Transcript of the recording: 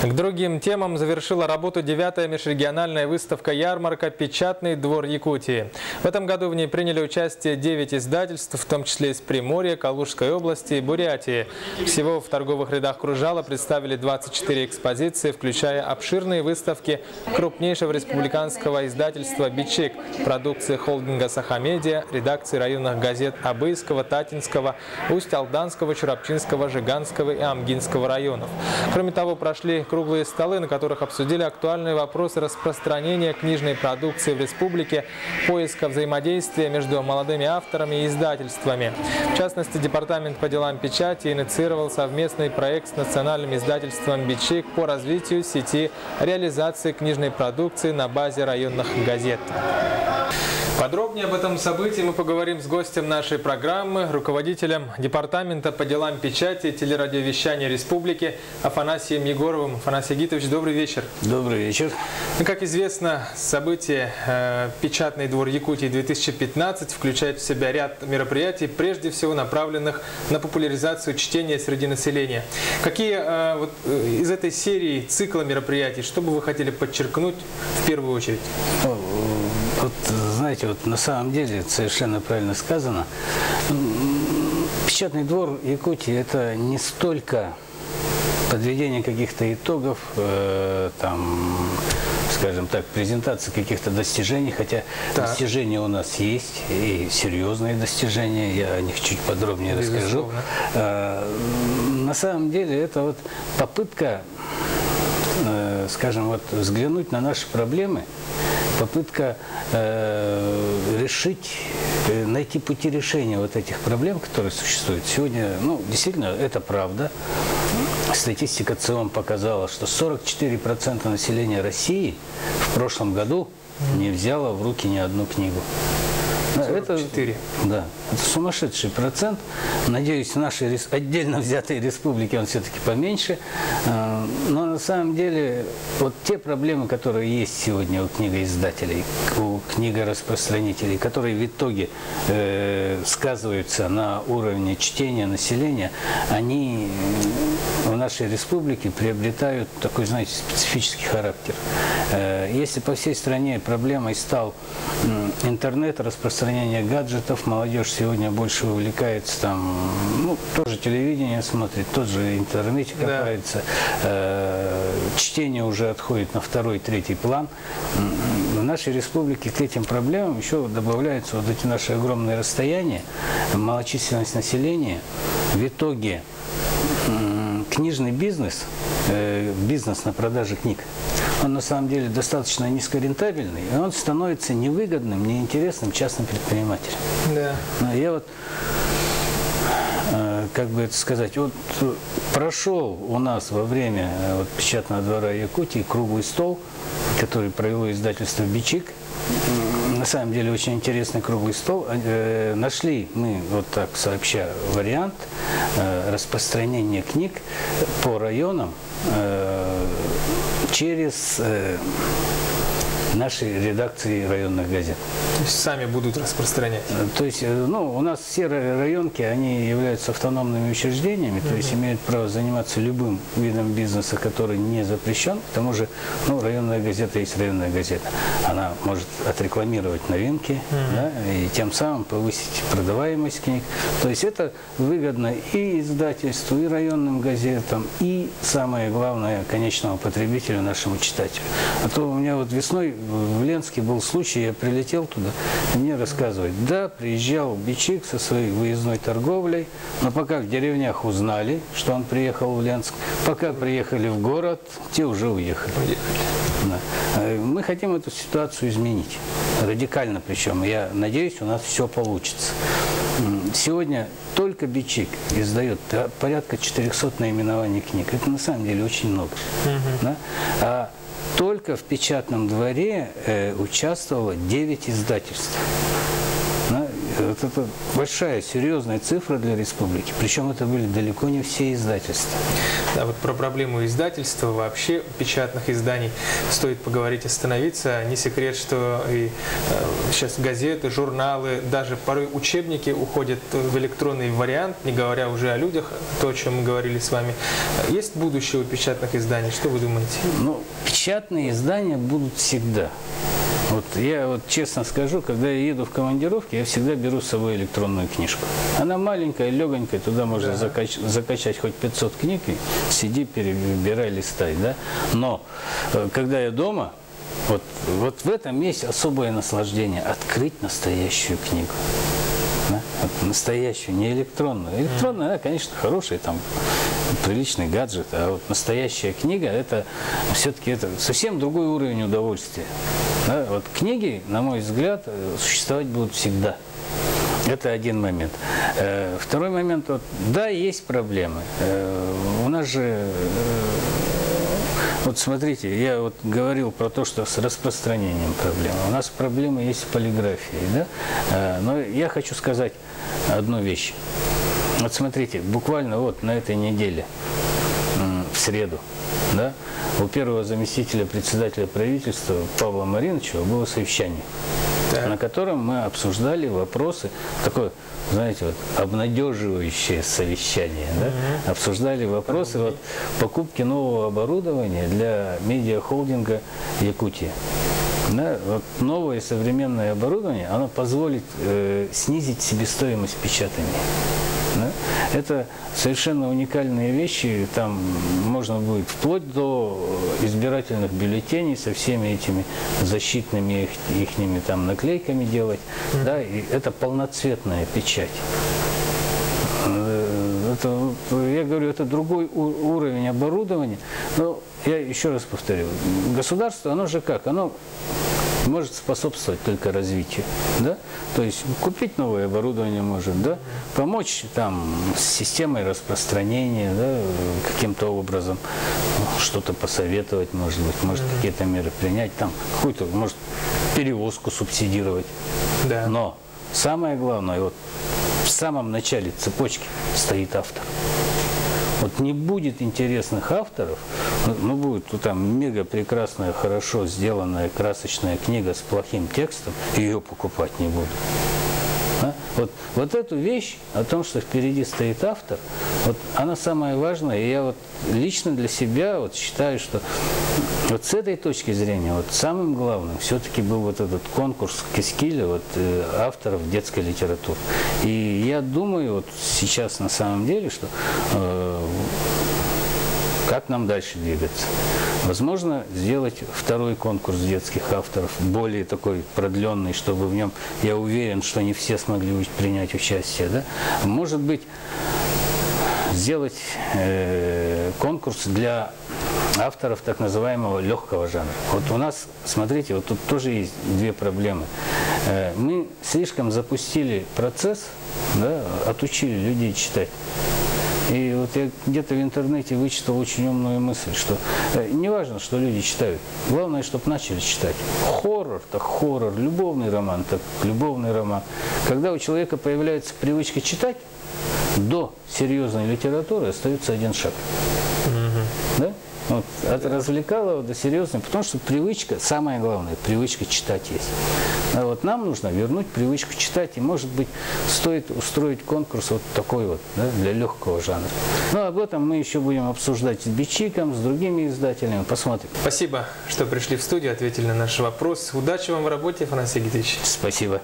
К другим темам завершила работу 9-я межрегиональная выставка-ярмарка «Печатный двор Якутии». В этом году в ней приняли участие 9 издательств, в том числе из Приморья, Калужской области и Бурятии. Всего в торговых рядах «Кружала» представили 24 экспозиции, включая обширные выставки крупнейшего республиканского издательства «Бичик», продукции холдинга «Сахамедиа», редакции районных газет Абыйского, Татинского, Усть-Алданского, Чурапчинского, Жиганского и Амгинского районов. Кроме того, прошли круглые столы, на которых обсудили актуальные вопросы распространения книжной продукции в республике, поиска взаимодействия между молодыми авторами и издательствами. В частности, Департамент по делам печати инициировал совместный проект с национальным издательством «Бичик» по развитию сети реализации книжной продукции на базе районных газет. Подробнее об этом событии мы поговорим с гостем нашей программы, руководителем Департамента по делам печати и телерадиовещания Республики Афанасием Егоровым. Афанасий Гитович, добрый вечер. Добрый вечер. Как известно, событие «Печатный двор Якутии-2015» включает в себя ряд мероприятий, прежде всего направленных на популяризацию чтения среди населения. Какие из этой серии цикла мероприятий, что бы вы хотели подчеркнуть в первую очередь? Знаете, на самом деле, совершенно правильно сказано, Печатный двор Якутии – это не столько подведение каких-то итогов, скажем так, презентация каких-то достижений, хотя достижения у нас есть, и серьезные достижения, я о них чуть подробнее расскажу. На самом деле, это попытка, скажем, взглянуть на наши проблемы, попытка найти пути решения этих проблем, которые существуют. Сегодня, действительно, это правда. Статистика ЦИОМ показала, что 44% населения России в прошлом году не взяло в руки ни одну книгу. 44. Это сумасшедший процент. Надеюсь, в нашей отдельно взятой республике он все-таки поменьше. Но на самом деле, те проблемы, которые есть сегодня у книгоиздателей, у книгораспространителей, которые в итоге сказываются на уровне чтения населения, они в нашей республике приобретают такой, знаете, специфический характер. Если по всей стране проблемой стал интернет, распространение гаджетов, молодежь сегодня больше увлекается тоже телевидение смотрит, тот же интернете копается, чтение уже отходит на второй, третий план. В нашей республике к этим проблемам еще добавляются эти наши огромные расстояния, малочисленность населения. В итоге книжный бизнес, бизнес на продаже книг, он на самом деле достаточно низкорентабельный, и он становится невыгодным, неинтересным частным предпринимателям. Да. Я как бы это сказать, прошел у нас во время Печатного двора Якутии круглый стол, который провело издательство «Бичик». На самом деле очень интересный круглый стол. Нашли мы, так сообща, вариант распространения книг по районам через нашей редакции районных газет. То есть сами будут распространять? То есть, у нас все районки, они являются автономными учреждениями, то есть имеют право заниматься любым видом бизнеса, который не запрещен. К тому же, районная газета есть районная газета. Она может отрекламировать новинки, и тем самым повысить продаваемость книг. То есть это выгодно и издательству, и районным газетам, и, самое главное, конечному потребителю, нашему читателю. А то у меня весной в Ленске был случай, я прилетел туда, и мне рассказывают, приезжал Бичик со своей выездной торговлей, но пока в деревнях узнали, что он приехал в Ленск, пока приехали в город, те уже уехали. Да. Мы хотим эту ситуацию изменить, радикально причем. Я надеюсь, у нас все получится. Сегодня только Бичик издает порядка 400 наименований книг. Это на самом деле очень много. Да? Только в Печатном дворе участвовало 9 издательств. вот это большая, серьезная цифра для республики. Причем это были далеко не все издательства. Да, вот про проблему издательства, вообще печатных изданий стоит поговорить, остановиться. Не секрет, что и сейчас газеты, журналы, даже порой учебники уходят в электронный вариант, не говоря уже о людях, то, о чем мы говорили с вами. Есть будущее у печатных изданий? Что вы думаете? Ну, печатные издания будут всегда. Вот я вот честно скажу, когда я еду в командировки, я всегда беру с собой электронную книжку. Она маленькая, легонькая, туда можно закачать хоть 500 книг и сиди, перебирай, листай, да. Но когда я дома, вот в этом есть особое наслаждение – открыть настоящую книгу. Да? Вот настоящую, не электронную. Электронная, она, конечно, хорошая, там приличный гаджет, а вот настоящая книга – это все-таки совсем другой уровень удовольствия. Да? Вот книги, на мой взгляд, существовать будут всегда. Это один момент. Второй момент, да, есть проблемы. У нас же, вот смотрите, я вот говорил про то, что с распространением проблемы. У нас проблемы есть в полиграфии, да? Но я хочу сказать одну вещь. Вот смотрите, буквально вот на этой неделе, в среду, да, у первого заместителя председателя правительства Павла Маринычева было совещание, на котором мы обсуждали вопросы, такое, знаете, вот обнадеживающее совещание, да? Обсуждали вопросы вот покупки нового оборудования для медиахолдинга Якутия. Да? Вот новое современное оборудование, оно позволит снизить себестоимость печатания. Да? Это совершенно уникальные вещи, там можно будет вплоть до избирательных бюллетеней со всеми этими защитными ихними там наклейками делать, да? И это полноцветная печать. Это, я говорю, это другой уровень оборудования, но я еще раз повторю, государство, оно же как, оно может способствовать только развитию, да? То есть купить новое оборудование может, да? Помочь там с системой распространения, да? Каким-то образом что-то посоветовать, может быть, может какие-то меры принять, там какую-то, может, перевозку субсидировать. Да. Но самое главное, вот в самом начале цепочки стоит автор. Вот не будет интересных авторов, ну будет там мега прекрасная, хорошо сделанная, красочная книга с плохим текстом, ее покупать не будут. Да? Вот эту вещь о том, что впереди стоит автор, вот она самая важная, и я вот лично для себя вот считаю, что вот с этой точки зрения вот самым главным все-таки был вот этот конкурс Кескиля вот, авторов детской литературы. И я думаю вот сейчас на самом деле, что как нам дальше двигаться? Возможно, сделать второй конкурс детских авторов, более такой продленный, чтобы в нем, я уверен, что не все смогли принять участие. Да? Может быть, сделать конкурс для авторов так называемого легкого жанра. Вот у нас, смотрите, вот тут тоже есть две проблемы. Мы слишком запустили процесс, да, отучили людей читать. И вот я где-то в интернете вычитал очень умную мысль, что не важно, что люди читают, главное, чтобы начали читать. Хоррор, так хоррор, любовный роман, так любовный роман. Когда у человека появляется привычка читать, до серьезной литературы остается один шаг. Да? Вот, от развлекалого до серьезного, потому что привычка, самое главное, привычка читать есть. А вот нам нужно вернуть привычку читать, и, может быть, стоит устроить конкурс вот такой вот, да, для легкого жанра. Но об этом мы еще будем обсуждать с Бичиком, с другими издателями, посмотрим. Спасибо, что пришли в студию, ответили на наш вопрос. Удачи вам в работе, Афанасий Гитович. Спасибо.